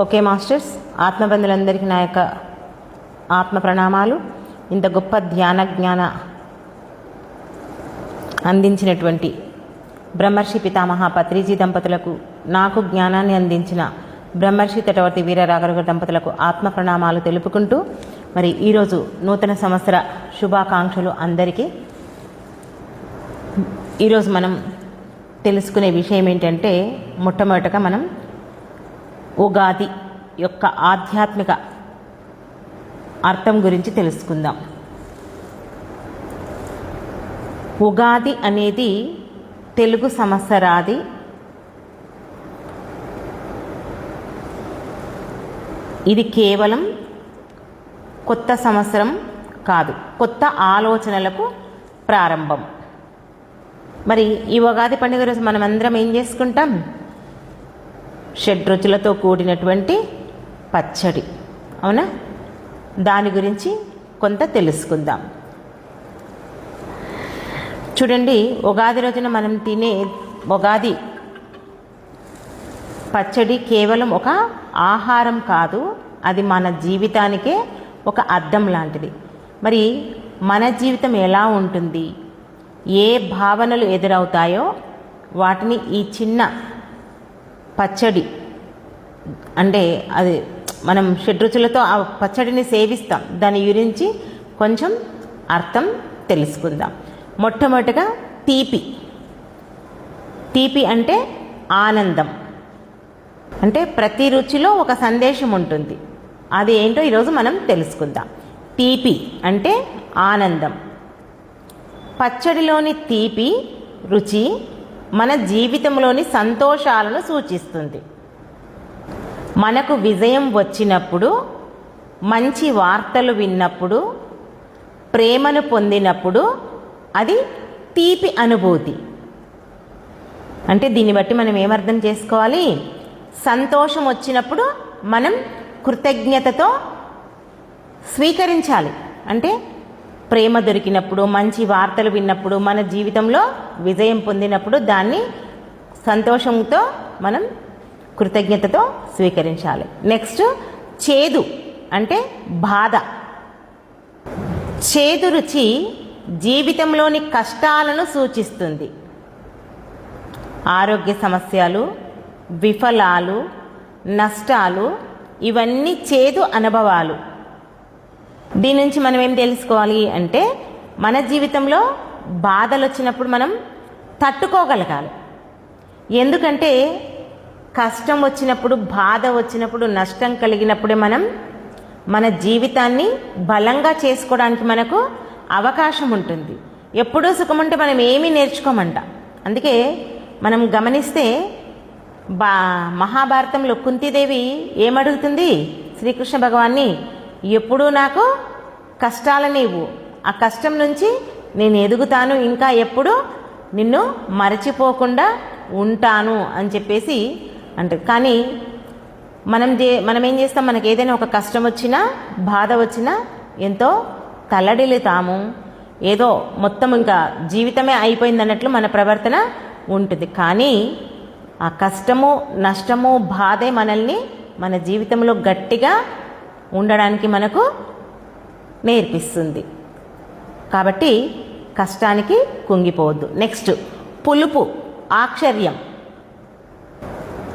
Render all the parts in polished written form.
Okay masters, ఆత్మబంధులందరికీ నా యొక్క ఆత్మ ప్రణామాలు. ఇంత గొప్ప జ్ఞాన అందించినటువంటి బ్రహ్మర్షి పితామహ పత్రిజీ దంపతులకు, నాకు జ్ఞానాన్ని అందించిన బ్రహ్మర్షి తటవర్తి వీర రాఘవ దంపతులకు ఆత్మ ప్రణామాలు తెలుపుకుంటూ, మరి ఈరోజు నూతన సంవత్సర శుభాకాంక్షలు అందరికీ. ఈరోజు మనం తెలుసుకునే విషయం ఏంటంటే, మొట్టమొదటగా మనం ఉగాది యొక్క ఆధ్యాత్మిక అర్థం గురించి తెలుసుకుందాం. ఉగాది అనేది తెలుగు సంవత్సరాది ఇది కేవలం కొత్త సంవత్సరం కాదు, కొత్త ఆలోచనలకు ప్రారంభం. మరి ఈ ఉగాది పండుగ రోజు మనం అందరం ఏం చేసుకుంటాం? షడ్రుచులతో కూడినటువంటి పచ్చడి, అవునా? దాని గురించి కొంత తెలుసుకుందాం. చూడండి, ఉగాది రోజున మనం తినే ఉగాది పచ్చడి కేవలం ఒక ఆహారం కాదు, అది మన జీవితానికే ఒక అద్దం లాంటిది. మరి మన జీవితం ఎలా ఉంటుంది, ఏ భావనలు ఎదురవుతాయో వాటిని ఈ చిన్న పచ్చడి, అంటే అది మనం షడ్రుచులతో ఆ పచ్చడిని సేవిస్తాం, దాని గురించి కొంచెం అర్థం తెలుసుకుందాం. మొట్టమొదటిగా తీపి. తీపి అంటే ఆనందం. అంటే ప్రతి రుచిలో ఒక సందేశం ఉంటుంది. అది ఏంటో ఈరోజు మనం తెలుసుకుందాం. తీపి అంటే ఆనందం. పచ్చడిలోని తీపి రుచి మన జీవితంలోని సంతోషాలను సూచిస్తుంది. మనకు విజయం వచ్చినప్పుడు, మంచి వార్తలు విన్నప్పుడు, ప్రేమను పొందినప్పుడు అది తీపి అనుభూతి. అంటే దీన్ని బట్టి మనం ఏమర్థం చేసుకోవాలి? సంతోషం వచ్చినప్పుడు మనం కృతజ్ఞతతో స్వీకరించాలి. అంటే ప్రేమ దొరికినప్పుడు, మంచి వార్తలు విన్నప్పుడు, మన జీవితంలో విజయం పొందినప్పుడు దాన్ని సంతోషంతో మనం కృతజ్ఞతతో స్వీకరించాలి. నెక్స్ట్ చేదు అంటే బాధ. చేదు రుచి జీవితంలోని కష్టాలను సూచిస్తుంది. ఆరోగ్య సమస్యలు, విఫలాలు, నష్టాలు, ఇవన్నీ చేదు అనుభవాలు. దీని నుంచి మనం ఏం తెలుసుకోవాలి అంటే, మన జీవితంలో బాధలు వచ్చినప్పుడు మనం తట్టుకోగలగాలి. ఎందుకంటే కష్టం వచ్చినప్పుడు, బాధ వచ్చినప్పుడు, నష్టం కలిగినప్పుడే మనం మన జీవితాన్ని బలంగా చేసుకోవడానికి మనకు అవకాశం ఉంటుంది. ఎప్పుడూ సుఖం ఉంటే మనం ఏమీ నేర్చుకోమంట. అందుకే మనం గమనిస్తే మహాభారతంలో కుంతీదేవి ఏమడుగుతుంది శ్రీకృష్ణ భగవాన్ని? ఎప్పుడూ నాకు కష్టాలని ఇవ్వు, ఆ కష్టం నుంచి నేను ఎదుగుతాను, ఇంకా ఎప్పుడు నిన్ను మరచిపోకుండా ఉంటాను అని చెప్పేసి అంటే. కానీ మనం ఏం చేస్తాం? మనకి ఏదైనా ఒక కష్టం వచ్చినా, బాధ వచ్చినా ఎంతో తల్లడిల్లుతాము. ఏదో మొత్తం ఇంకా జీవితమే అయిపోయింది అన్నట్లు మన ప్రవర్తన ఉంటుంది. కానీ ఆ కష్టము, నష్టము, బాధే మనల్ని మన జీవితంలో గట్టిగా ఉండడానికి మనకు నేర్పిస్తుంది. కాబట్టి కష్టానికి కుంగిపోవద్దు. నెక్స్ట్ పులుపు, ఆశ్చర్యం.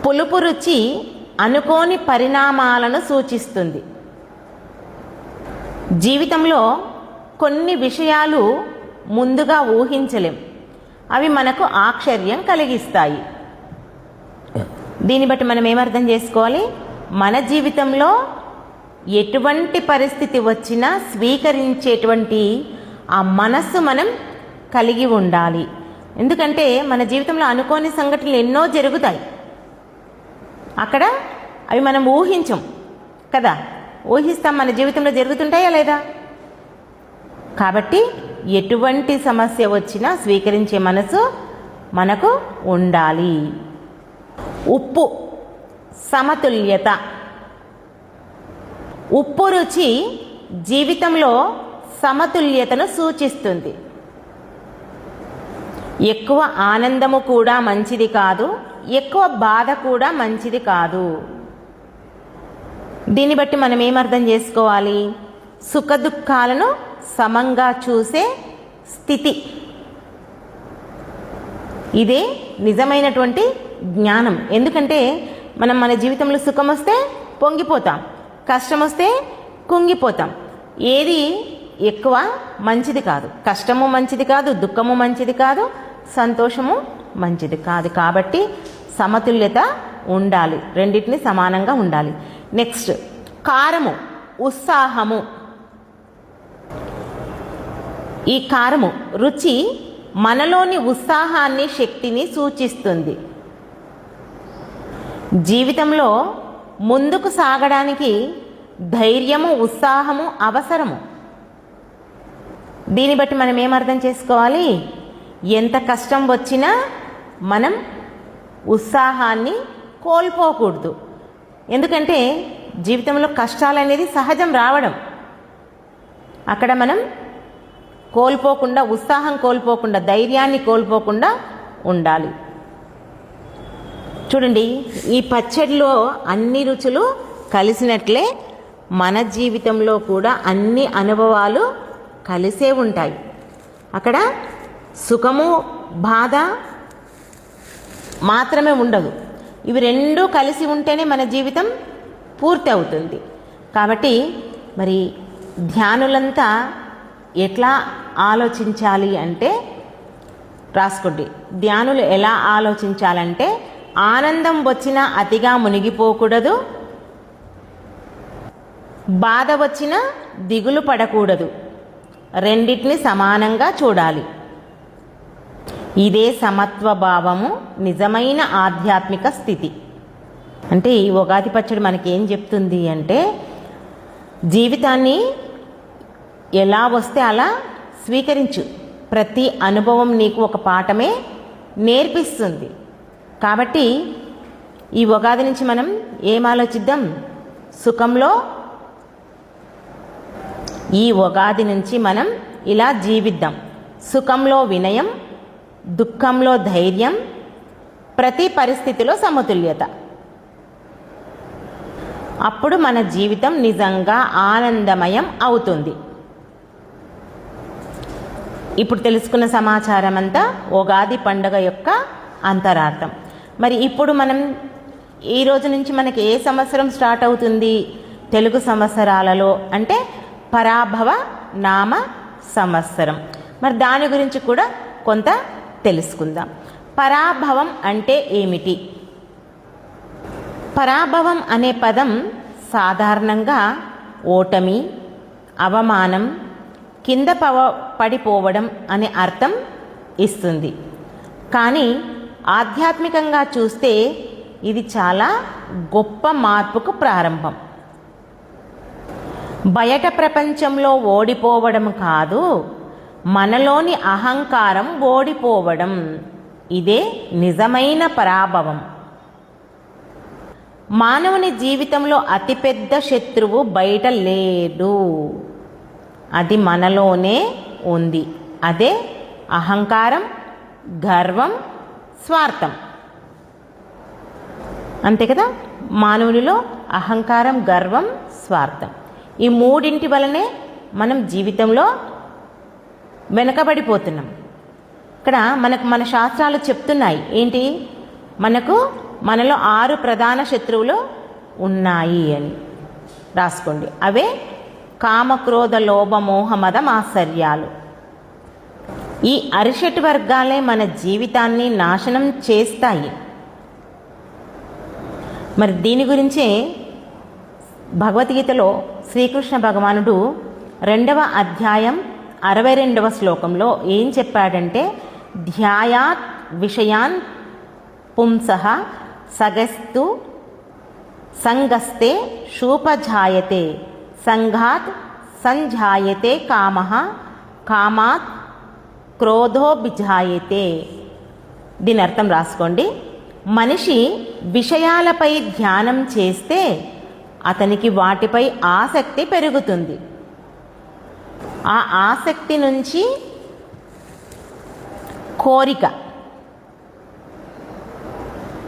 పులుపు రుచి అనుకోని పరిణామాలను సూచిస్తుంది. జీవితంలో కొన్ని విషయాలు ముందుగా ఊహించలేం, అవి మనకు ఆశ్చర్యం కలిగిస్తాయి. దీన్ని బట్టి మనం ఏమర్థం చేసుకోవాలి? మన జీవితంలో ఎటువంటి పరిస్థితి వచ్చినా స్వీకరించేటువంటి ఆ మనస్సు మనం కలిగి ఉండాలి. ఎందుకంటే మన జీవితంలో అనుకోని సంఘటనలు ఎన్నో జరుగుతాయి. అక్కడ అవి మనం ఊహించం కదా, ఊహిస్తాం, మన జీవితంలో జరుగుతుంటాయా లేదా? కాబట్టి ఎటువంటి సమస్య వచ్చినా స్వీకరించే మనసు మనకు ఉండాలి. ఉప్పు, సమతుల్యత. ఉప్పు రుచి జీవితంలో సమతుల్యతను సూచిస్తుంది. ఎక్కువ ఆనందము కూడా మంచిది కాదు, ఎక్కువ బాధ కూడా మంచిది కాదు. దీన్ని బట్టి మనం ఏమర్థం చేసుకోవాలి? సుఖ దుఃఖాలను సమంగా చూసే స్థితి, ఇదే నిజమైనటువంటి జ్ఞానం. ఎందుకంటే మనం మన జీవితంలో సుఖం వస్తే పొంగిపోతాం, కష్టం వస్తే కుంగిపోతాం. ఏది ఎక్కువ మంచిది కాదు. కష్టము మంచిది కాదు, దుఃఖము మంచిది కాదు, సంతోషము మంచిది కాదు. కాబట్టి సమతుల్యత ఉండాలి, రెండింటిని సమానంగా ఉండాలి. నెక్స్ట్ కారము, ఉత్సాహము. ఈ కారము రుచి మనలోని ఉత్సాహాన్ని, శక్తిని సూచిస్తుంది. జీవితంలో ముందుకు సాగడానికి ధైర్యము, ఉత్సాహము అవసరము. దీన్ని బట్టి మనం ఏమర్థం చేసుకోవాలి? ఎంత కష్టం వచ్చినా మనం ఉత్సాహాన్ని కోల్పోకూడదు. ఎందుకంటే జీవితంలో కష్టాలు అనేది సహజం రావడం. అక్కడ మనం కోల్పోకుండా, ఉత్సాహం కోల్పోకుండా, ధైర్యాన్ని కోల్పోకుండా ఉండాలి. చూడండి, ఈ పచ్చడిలో అన్ని రుచులు కలిసినట్లే మన జీవితంలో కూడా అన్ని అనుభవాలు కలిసే ఉంటాయి. అక్కడ సుఖము, బాధ మాత్రమే ఉండదు. ఇవి రెండూ కలిసి ఉంటేనే మన జీవితం పూర్తి అవుతుంది. కాబట్టి మరి ధ్యానులంతా ఎట్లా ఆలోచించాలి అంటే, రాసుకోండి. ధ్యానులు ఎలా ఆలోచించాలంటే, ఆనందం వచ్చినా అతిగా మునిగిపోకూడదు, బాధ వచ్చినా దిగులు పడకూడదు, రెండింటిని సమానంగా చూడాలి. ఇదే సమత్వ భావము, నిజమైన ఆధ్యాత్మిక స్థితి. అంటే ఈ ఉగాది పచ్చడి మనకేం చెప్తుంది అంటే, జీవితాన్ని ఎలా వస్తే అలా స్వీకరించు. ప్రతి అనుభవం నీకు ఒక పాఠమే నేర్పిస్తుంది. కాబట్టి ఈ ఉగాది నుంచి మనం ఏం ఆలోచిద్దాం? సుఖంలో ఈ ఉగాది నుంచి మనం ఇలా జీవిద్దాం. సుఖంలో వినయం, దుఃఖంలో ధైర్యం, ప్రతి పరిస్థితిలో సమతుల్యత. అప్పుడు మన జీవితం నిజంగా ఆనందమయం అవుతుంది. ఇప్పుడు తెలుసుకున్న సమాచారం అంతా ఉగాది పండుగ యొక్క అంతరార్థం. మరి ఇప్పుడు మనం ఈ రోజు నుంచి మనకి ఏ సంవత్సరం స్టార్ట్ అవుతుంది తెలుగు సంవత్సరాలలో అంటే పరాభవ నామ సంవత్సరం. మరి దాని గురించి కూడా కొంత తెలుసుకుందాం. పరాభవం అంటే ఏమిటి? పరాభవం అనే పదం సాధారణంగా ఓటమి, అవమానం, కింద పడిపోవడం అనే అర్థం ఇస్తుంది. కానీ ఆధ్యాత్మికంగా చూస్తే ఇది చాలా గొప్ప మార్పుకు ప్రారంభం. బయట ప్రపంచంలో ఓడిపోవడం కాదు, మనలోని అహంకారం ఓడిపోవడం. ఇదే నిజమైన పరాభవం. మానవుని జీవితంలో అతిపెద్ద శత్రువు బయట లేడు, అది మనలోనే ఉంది. అదే అహంకారం, గర్వం, స్వార్థం. అంతే కదా? మానవునిలో అహంకారం, గర్వం, స్వార్థం, ఈ మూడింటి వలనే మనం జీవితంలో వెనకబడిపోతున్నాం. ఇక్కడ మన శాస్త్రాలు చెప్తున్నాయి ఏంటి? మనలో 6 ప్రధాన శత్రువులు ఉన్నాయి అని రాసుకోండి. అవే కామ, క్రోధ, లోభ, మోహ, మద, మాత్సర్యాలు. ఈ అరిషట్ వర్గాలే మన జీవితాన్ని నాశనం చేస్తాయి. మరి దీని గురించే భగవద్గీతలో శ్రీకృష్ణ భగవానుడు 2వ అధ్యాయం 62వ శ్లోకంలో ఏం చెప్పాడంటే, ధ్యాయాత్ విషయాన్ పుంసః సగస్తు సంగస్తే శూపజాయతే సంఘాత్ సంజాయతే కామః కామాత్ క్రోధోభిజాయతే. దీని అర్థం రాసుకోండి. మనిషి విషయాలపై ధ్యానం చేస్తే అతనికి వాటిపై ఆసక్తి పెరుగుతుంది. ఆ ఆసక్తి నుంచి కోరిక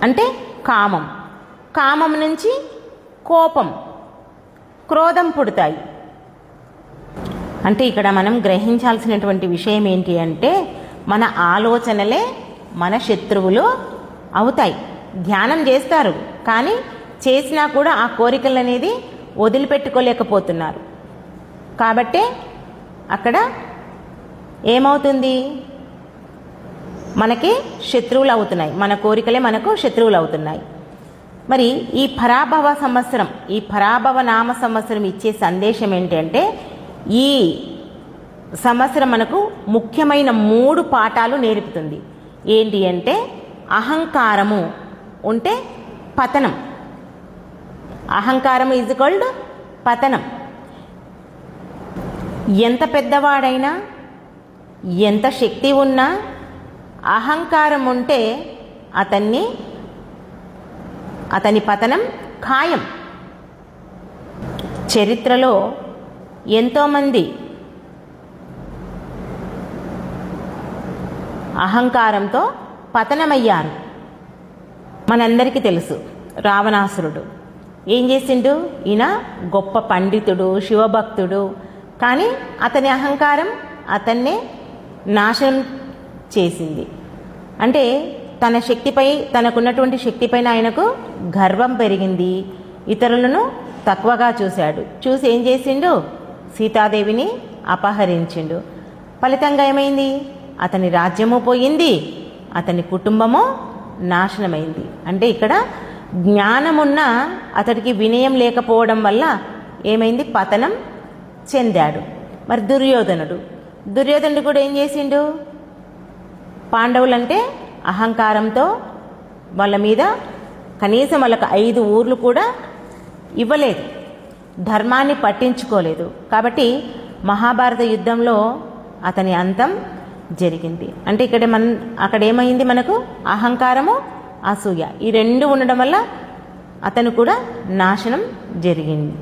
అంటే కామం, కామం నుంచి కోపం, క్రోధం పుడతాయి. అంటే ఇక్కడ మనం గ్రహించాల్సినటువంటి విషయం ఏంటి అంటే మన ఆలోచనలే మన శత్రువులు అవుతాయి. ధ్యానం చేస్తారు కానీ చేసినా కూడా ఆ కోరికలు అనేది వదిలిపెట్టుకోలేకపోతున్నారు. కాబట్టే అక్కడ ఏమవుతుంది, మనకి శత్రువులు అవుతున్నాయి, మన కోరికలే మనకు శత్రువులు అవుతున్నాయి. మరి ఈ పరాభవ సంవత్సరం, ఈ పరాభవ నామ సంవత్సరం ఇచ్చే సందేశం ఏంటంటే ఈ సంవత్సరం మనకు ముఖ్యమైన 3 పాఠాలు నేర్పుతుంది. ఏంటి అంటే అహంకారము ఉంటే పతనం, అహంకారం ఈజ్ ఈక్వల్డ్ పతనం. ఎంత పెద్దవాడైనా ఎంత శక్తి ఉన్నా అహంకారం ఉంటే అతని పతనం ఖాయం. చరిత్రలో ఎంతోమంది అహంకారంతో పతనమయ్యారు. మనందరికీ తెలుసు రావణాసురుడు ఏం చేసిండు, ఈయన గొప్ప పండితుడు, శివభక్తుడు, కానీ అతని అహంకారం అతన్నే నాశనం చేసింది. అంటే తన శక్తిపై, తనకున్నటువంటి శక్తిపైన ఆయనకు గర్వం పెరిగింది, ఇతరులను తక్కువగా చూశాడు. చూసి ఏం చేసిండు, సీతాదేవిని అపహరించిండు. ఫలితంగా ఏమైంది, అతని రాజ్యము పోయింది, అతని కుటుంబము నాశనమైంది. అంటే ఇక్కడ జ్ఞానమున్న అతడికి వినయం లేకపోవడం వల్ల ఏమైంది, పతనం చెందాడు. మరి దుర్యోధనుడు కూడా ఏం చేసిండు, పాండవులంటే అహంకారంతో వాళ్ళ మీద కనీసం వాళ్ళకు 5 ఊర్లు కూడా ఇవ్వలేదు, ధర్మాన్ని పట్టించుకోలేదు. కాబట్టి మహాభారత యుద్ధంలో అతని అంతం జరిగింది. అంటే అక్కడ ఏమైంది, మనకు అహంకారము, అసూయ, ఈ 2 ఉండడం వల్ల అతను కూడా నాశనం జరిగింది.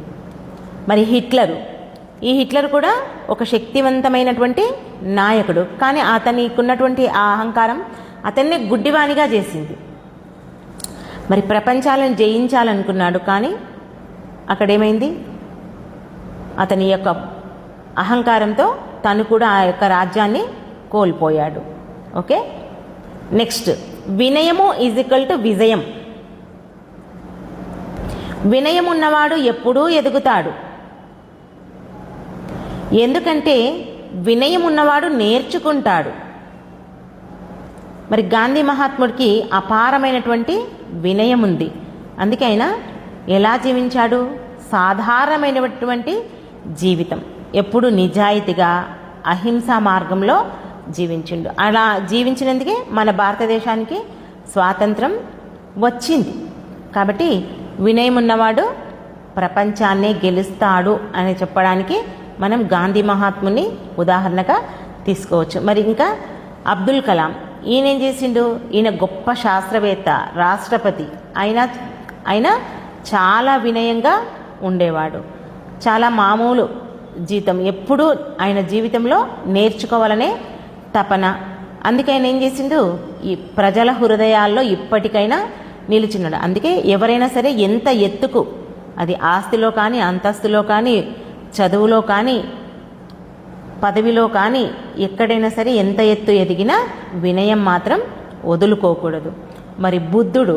మరి హిట్లర్ కూడా ఒక శక్తివంతమైనటువంటి నాయకుడు, కానీ అతనికున్నటువంటి ఆ అహంకారం అతన్ని గుడ్డివానిగా చేసింది. మరి ప్రపంచాలను జయించాలనుకున్నాడు, కానీ అక్కడేమైంది, అతని యొక్క అహంకారంతో తను కూడా ఆ యొక్క రాజ్యాన్ని కోల్పోయాడు. ఓకే, నెక్స్ట్ వినయము ఈజ్ ఈక్వల్ టు విజయం. వినయం ఉన్నవాడు ఎప్పుడూ ఎదుగుతాడు. ఎందుకంటే వినయం ఉన్నవాడు నేర్చుకుంటాడు. మరి గాంధీ మహాత్ముడికి అపారమైనటువంటి వినయం ఉంది. అందుకే ఆయన ఎలా జీవించాడు, సాధారణమైనటువంటి జీవితం, ఎప్పుడు నిజాయితీగా అహింసా మార్గంలో జీవించిండు. అలా జీవించినందుకే మన భారతదేశానికి స్వాతంత్రం వచ్చింది. కాబట్టి వినయం ఉన్నవాడు ప్రపంచాన్నే గెలుస్తాడు అని చెప్పడానికి మనం గాంధీ మహాత్ముని ఉదాహరణగా తీసుకోవచ్చు. మరి ఇంకా అబ్దుల్ కలాం, ఈయన ఏం చేసిండు, ఈయన గొప్ప శాస్త్రవేత్త, రాష్ట్రపతి, ఆయన చాలా వినయంగా ఉండేవాడు. చాలా మామూలు జీవితం, ఎప్పుడూ ఆయన జీవితంలో నేర్చుకోవాలనే తపన. అందుకే ఆయన ఏం చేసిండు, ఈ ప్రజల హృదయాల్లో ఇప్పటికైనా నిలిచినాడు. అందుకే ఎవరైనా సరే ఎంత ఎత్తుకు, అది ఆస్తిలో కానీ, అంతస్తులో కానీ, చదువులో కానీ, పదవిలో కానీ, ఎక్కడైనా సరే ఎంత ఎత్తు ఎదిగినా వినయం మాత్రం వదులుకోకూడదు. మరి బుద్ధుడు,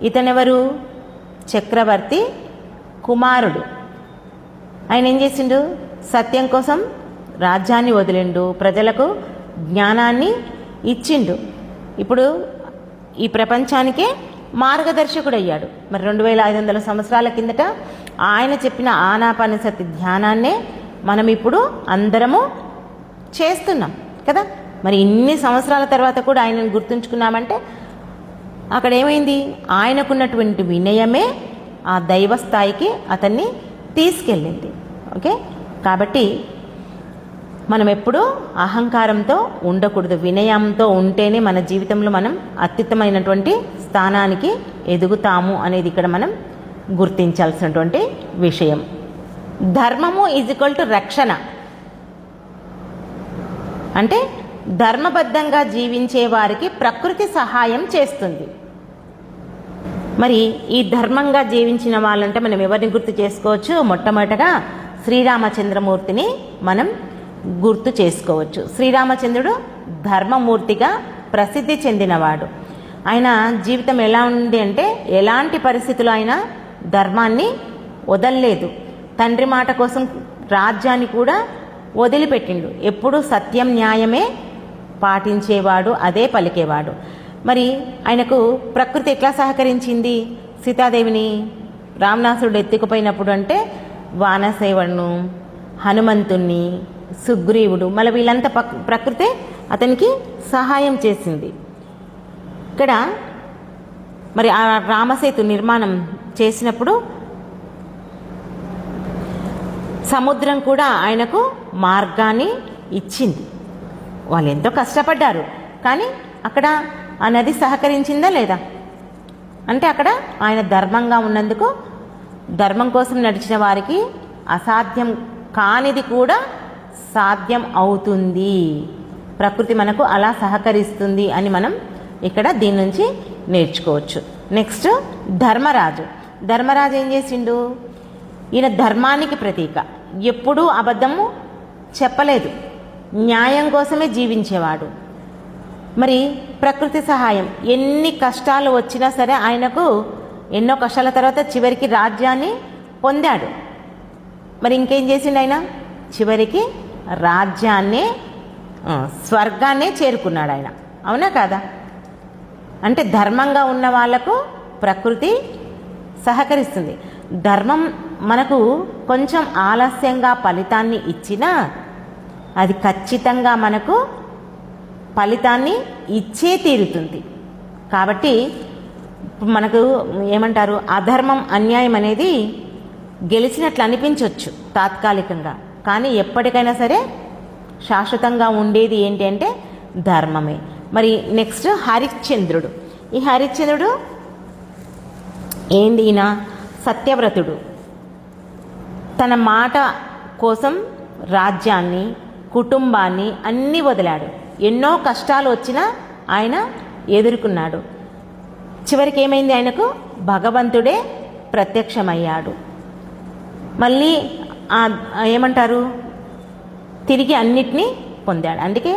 ఇతనెవరు, చక్రవర్తి కుమారుడు. ఆయన ఏం చేసిండు, సత్యం కోసం రాజ్యాన్ని వదిలిండు, ప్రజలకు జ్ఞానాన్ని ఇచ్చిండు. ఇప్పుడు ఈ ప్రపంచానికే మార్గదర్శకుడు అయ్యాడు. మరి 2500 సంవత్సరాల కిందట ఆయన చెప్పిన ఆనాపానసతి ధ్యానాన్నే మనం ఇప్పుడు అందరము చేస్తున్నాం కదా. మరి ఇన్ని సంవత్సరాల తర్వాత కూడా ఆయనను గుర్తుంచుకున్నామంటే అక్కడ ఏమైంది, ఆయనకున్నటువంటి వినయమే ఆ దైవ స్థాయికి అతన్ని తీసుకెళ్ళింది. ఓకే, కాబట్టి మనం ఎప్పుడూ అహంకారంతో ఉండకూడదు, వినయంతో ఉంటేనే మన జీవితంలో మనం అత్యుత్తమైనటువంటి స్థానానికి ఎదుగుతాము అనేది ఇక్కడ మనం గుర్తించాల్సినటువంటి విషయం. ధర్మము ఈజ్ ఈక్వల్ టు రక్షణ. అంటే ధర్మబద్ధంగా జీవించే వారికి ప్రకృతి సహాయం చేస్తుంది. మరి ఈ ధర్మంగా జీవించిన వాళ్ళంటే మనం ఎవరిని గుర్తు చేసుకోవచ్చు? మొట్టమొదటగా శ్రీరామచంద్రమూర్తిని మనం గుర్తు చేసుకోవచ్చు. శ్రీరామచంద్రుడు ధర్మమూర్తిగా ప్రసిద్ధి చెందినవాడు. ఆయన జీవితం ఎలా ఉంది అంటే ఎలాంటి పరిస్థితుల్లో ఆయన ధర్మాన్ని వదలలేదు. తండ్రి మాట కోసం రాజ్యాన్ని కూడా వదిలిపెట్టిండు. ఎప్పుడూ సత్యం న్యాయమే పాటించేవాడు, అదే పలికేవాడు. మరి ఆయనకు ప్రకృతి ఎట్లా సహకరించింది? సీతాదేవిని రావణాసురుడు ఎత్తుకుపోయినప్పుడు అంటే వానసేవుడును, హనుమంతుణ్ణి, సుగ్రీవుడు, మళ్ళీ వీళ్ళంతా ప్రకృతే అతనికి సహాయం చేసింది. ఇక్కడ మరి ఆ రామసేతు నిర్మాణం చేసినప్పుడు సముద్రం కూడా ఆయనకు మార్గాన్ని ఇచ్చింది. వాళ్ళు ఎంతో కష్టపడ్డారు, కానీ అక్కడ ఆ నది సహకరించిందా లేదా అంటే అక్కడ ఆయన ధర్మంగా ఉన్నందుకు, ధర్మం కోసం నడిచిన వారికి అసాధ్యం కానిది కూడా సాధ్యం అవుతుంది. ప్రకృతి మనకు అలా సహకరిస్తుంది అని మనం ఇక్కడ దీని నుంచి నేర్చుకోవచ్చు. నెక్స్ట్ ధర్మరాజు. ధర్మరాజు ఏం చేసిండు? ఈయన ధర్మానికి ప్రతీక. ఎప్పుడూ అబద్ధము చెప్పలేదు, న్యాయం కోసమే జీవించేవాడు. మరి ప్రకృతి సహాయం, ఎన్ని కష్టాలు వచ్చినా సరే ఆయనకు ఎన్నో కష్టాల తర్వాత చివరికి రాజ్యాన్ని పొందాడు. మరి ఇంకేం చేసిండు ఆయన? చివరికి రాజ్యాన్నే, స్వర్గాన్నే చేరుకున్నాడు ఆయన. అవునా కాదా? అంటే ధర్మంగా ఉన్న వాళ్లకు ప్రకృతి సహకరిస్తుంది. ధర్మం మనకు కొంచెం ఆలస్యంగా ఫలితాన్ని ఇచ్చినా అది ఖచ్చితంగా మనకు ఫలితాన్ని ఇచ్చే తీరుతుంది. కాబట్టి మనకు ఏమంటారు, అధర్మం అన్యాయం అనేది గెలిచినట్లు అనిపించవచ్చు తాత్కాలికంగా, కానీ ఎప్పటికైనా సరే శాశ్వతంగా ఉండేది ఏంటి అంటే ధర్మమే. మరి నెక్స్ట్ హరిశ్చంద్రుడు. ఈ హరిశ్చంద్రుడు ఏంది? ఈయన సత్యవ్రతుడు. తన మాట కోసం రాజ్యాన్ని, కుటుంబాన్ని అన్నీ వదిలాడు. ఎన్నో కష్టాలు వచ్చినా ఆయన ఎదుర్కొన్నాడు. చివరికి ఏమైంది? ఆయనకు భగవంతుడే ప్రత్యక్షమయ్యాడు. మళ్ళీ ఏమంటారు, తిరిగి అన్నిటినీ పొందాడు. అందుకే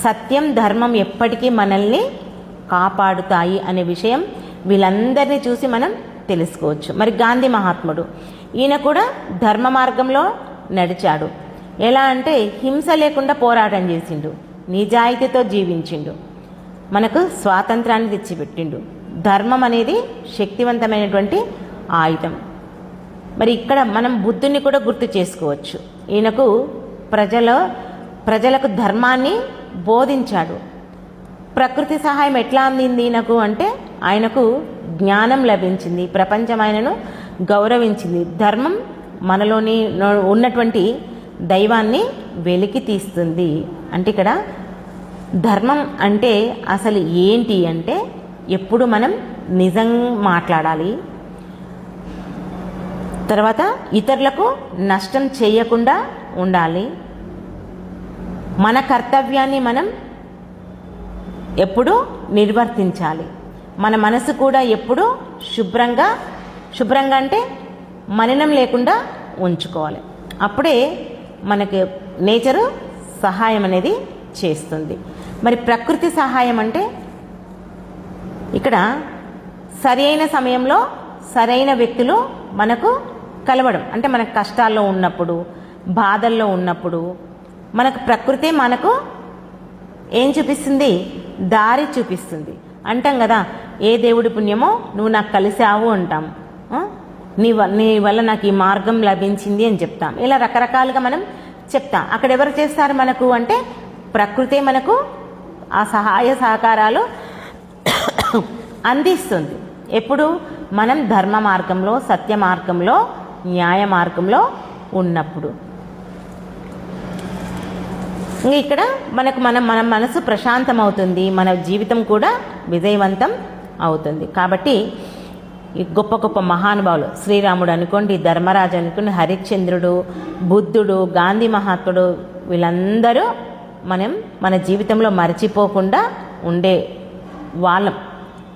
సత్యం, ధర్మం ఎప్పటికీ మనల్ని కాపాడుతాయి అనే విషయం వీళ్ళందరినీ చూసి మనం తెలుసుకోవచ్చు. మరి గాంధీ మహాత్ముడు, ఈయన కూడా ధర్మ మార్గంలో నడిచాడు. ఎలా అంటే హింస లేకుండా పోరాటం చేసిండు, నిజాయితీతో జీవించిండు, మనకు స్వాతంత్రాన్ని తెచ్చిపెట్టిండు. ధర్మం అనేది శక్తివంతమైనటువంటి ఆయుధం. మరి ఇక్కడ మనం బుద్ధుని కూడా గుర్తు చేసుకోవచ్చు. ఈయనకు ప్రజలకు ధర్మాన్ని బోధించాడు. ప్రకృతి సహాయం ఎట్లా అందింది ఈయనకు అంటే ఆయనకు జ్ఞానం లభించింది, ప్రపంచం ఆయనను గౌరవించింది. ధర్మం మనలోని ఉన్నటువంటి దైవాన్ని వెలికి తీస్తుంది. అంటే ఇక్కడ ధర్మం అంటే అసలు ఏంటి అంటే ఎప్పుడు మనం నిజం మాట్లాడాలి, తర్వాత ఇతరులకు నష్టం చేయకుండా ఉండాలి, మన కర్తవ్యాన్ని మనం ఎప్పుడూ నిర్వర్తించాలి, మన మనసు కూడా ఎప్పుడూ శుభ్రంగా అంటే మలినం లేకుండా ఉంచుకోవాలి. అప్పుడే మనకి నేచరు సహాయం అనేది చేస్తుంది. మరి ప్రకృతి సహాయం అంటే ఇక్కడ సరైన సమయంలో సరైన వ్యక్తులు మనకు కలవడం. అంటే మనకు కష్టాల్లో ఉన్నప్పుడు, బాధల్లో ఉన్నప్పుడు మనకు ప్రకృతి మనకు ఏం చూపిస్తుంది? దారి చూపిస్తుంది. అంటాం కదా, ఏ దేవుడి పుణ్యమో నువ్వు నాకు కలిసావు అంటాం, నీ వల్ల నాకు ఈ మార్గం లభించింది అని చెప్తాం. ఇలా రకరకాలుగా మనం చెప్తాం. అక్కడ ఎవరు చేస్తారు మనకు అంటే ప్రకృతే మనకు ఆ సహాయ సహకారాలు అందిస్తుంది. ఎప్పుడు మనం ధర్మ మార్గంలో, సత్య మార్గంలో, న్యాయ మార్గంలో ఉన్నప్పుడు. ఇక్కడ మనకు మన మనసు ప్రశాంతం అవుతుంది, మన జీవితం కూడా విజయవంతం అవుతుంది. కాబట్టి గొప్ప గొప్ప మహానుభావులు, శ్రీరాముడు అనుకోండి, ధర్మరాజు అనుకోండి, హరిశ్చంద్రుడు, బుద్ధుడు, గాంధీ మహాత్ముడు, వీళ్ళందరూ మనం మన జీవితంలో మర్చిపోకుండా ఉండే వాళ్ళం.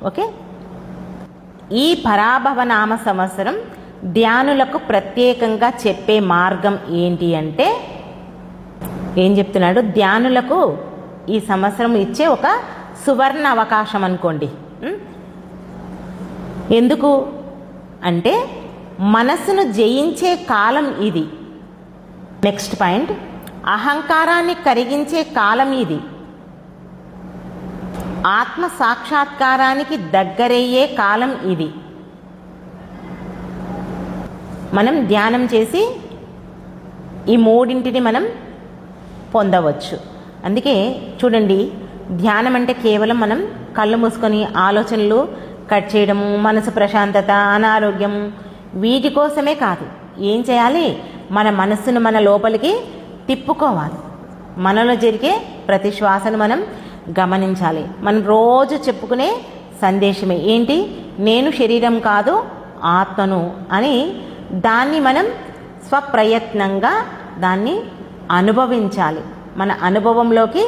ఓకే, ఈ పరాభవ నామ సంవత్సరం ధ్యానులకు ప్రత్యేకంగా చెప్పే మార్గం ఏంటి అంటే ఏం చెప్తున్నాడు? ధ్యానులకు ఈ సంవత్సరం ఇచ్చే ఒక సువర్ణ అవకాశం అనుకోండి. ఎందుకు అంటే మనసును జయించే కాలం ఇది. నెక్స్ట్ పాయింట్, అహంకారాన్ని కరిగించే కాలం ఇది. ఆత్మ సాక్షాత్కారానికి దగ్గరయ్యే కాలం ఇది. మనం ధ్యానం చేసి ఈ మూడింటిని మనం పొందవచ్చు. అందుకే చూడండి, ధ్యానం అంటే కేవలం మనం కళ్ళు మూసుకొని ఆలోచనలు కట్ చేయడము, మనసు ప్రశాంతత, అనారోగ్యం వీటి కోసమే కాదు. ఏం చేయాలి? మన మనస్సును మన లోపలికి తిప్పుకోవాలి. మనలో జరిగే ప్రతి శ్వాసను మనం గమనించాలి. మనం రోజు చెప్పుకునే సందేశమే ఏంటి? నేను శరీరం కాదు ఆత్మను అని. దాన్ని మనం స్వప్రయత్నంగా దాన్ని అనుభవించాలి, మన అనుభవంలోకి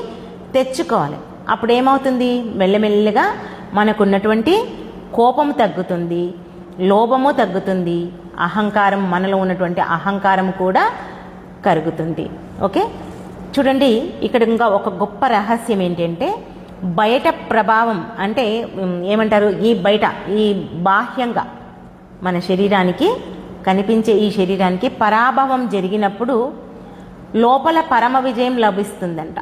తెచ్చుకోవాలి. అప్పుడు ఏమవుతుంది? మెల్లమెల్లగా మనకున్నటువంటి కోపము తగ్గుతుంది, లోభము తగ్గుతుంది, అహంకారం, మనలో ఉన్నటువంటి అహంకారం కూడా కరుగుతుంది. ఓకే, చూడండి, ఇక్కడ ఇంకా ఒక గొప్ప రహస్యం ఏంటంటే బయట ప్రభావం అంటే ఏమంటారు? ఈ బాహ్యంగా మన శరీరానికి కనిపించే ఈ శరీరానికి పరాభవం జరిగినప్పుడు లోపల పరమ విజయం లభిస్తుందంట.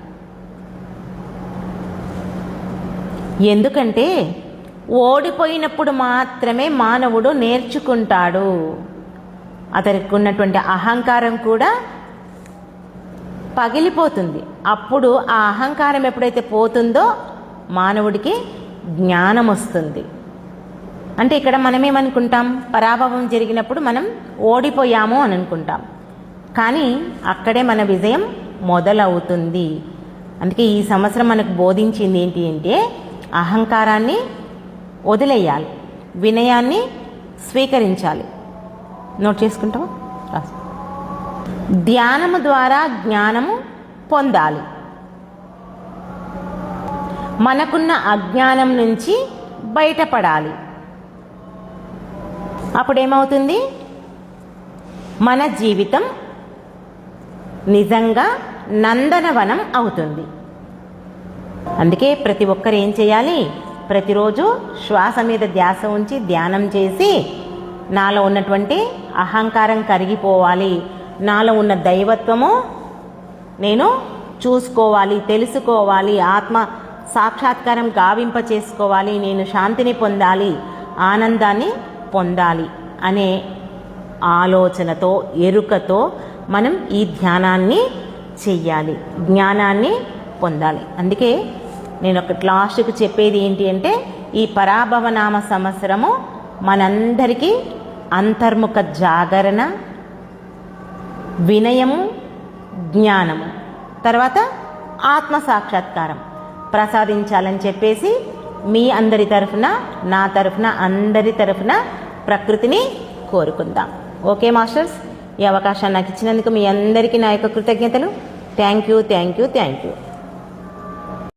ఎందుకంటే ఓడిపోయినప్పుడు మాత్రమే మానవుడు నేర్చుకుంటాడు. అతనికి ఉన్నటువంటి అహంకారం కూడా పగిలిపోతుంది. అప్పుడు ఆ అహంకారం ఎప్పుడైతే పోతుందో మానవుడికి జ్ఞానం వస్తుంది. అంటే ఇక్కడ మనమేమనుకుంటాం? పరాభవం జరిగినప్పుడు మనం ఓడిపోయాము అని అనుకుంటాం. కానీ అక్కడే మన విజయం మొదలవుతుంది. అందుకే ఈ సంవత్సరం మనకు బోధించింది ఏంటి అంటే అహంకారాన్ని వదిలేయాలి, వినయాన్ని స్వీకరించాలి. నోట్ చేసుకుంటాం. ధ్యానము ద్వారా జ్ఞానము పొందాలి. మనకున్న అజ్ఞానం నుంచి బయటపడాలి. అప్పుడేమవుతుంది? మన జీవితం నిజంగా నందనవనం అవుతుంది. అందుకే ప్రతి ఒక్కరు ఏం చేయాలి? ప్రతిరోజు శ్వాస మీద ధ్యాస ఉంచి ధ్యానం చేసి నాలో ఉన్నటువంటి అహంకారం కరిగిపోవాలి, నాలో ఉన్న దైవత్వము నేను చూసుకోవాలి, తెలుసుకోవాలి, ఆత్మ సాక్షాత్కారం గావింప చేసుకోవాలి, నేను శాంతిని పొందాలి, ఆనందాన్ని పొందాలి అనే ఆలోచనతో, ఎరుకతో మనం ఈ ధ్యానాన్ని చెయ్యాలి, జ్ఞానాన్ని పొందాలి. అందుకే నేను ఒక లాస్ట్కి చెప్పేది ఏంటి అంటే ఈ పరాభవనామ సంవత్సరము మనందరికీ అంతర్ముఖ జాగరణ, వినయము, జ్ఞానము, తర్వాత ఆత్మ సాక్షాత్కారం ప్రసాదించాలని చెప్పేసి మీ అందరి తరఫున, నా తరఫున, అందరి తరఫున ప్రకృతిని కోరుకుందాం. ఓకే మాస్టర్స్, ఈ అవకాశాన్ని నాకు ఇచ్చినందుకు మీ అందరికీ నా యొక్క కృతజ్ఞతలు. Thank you.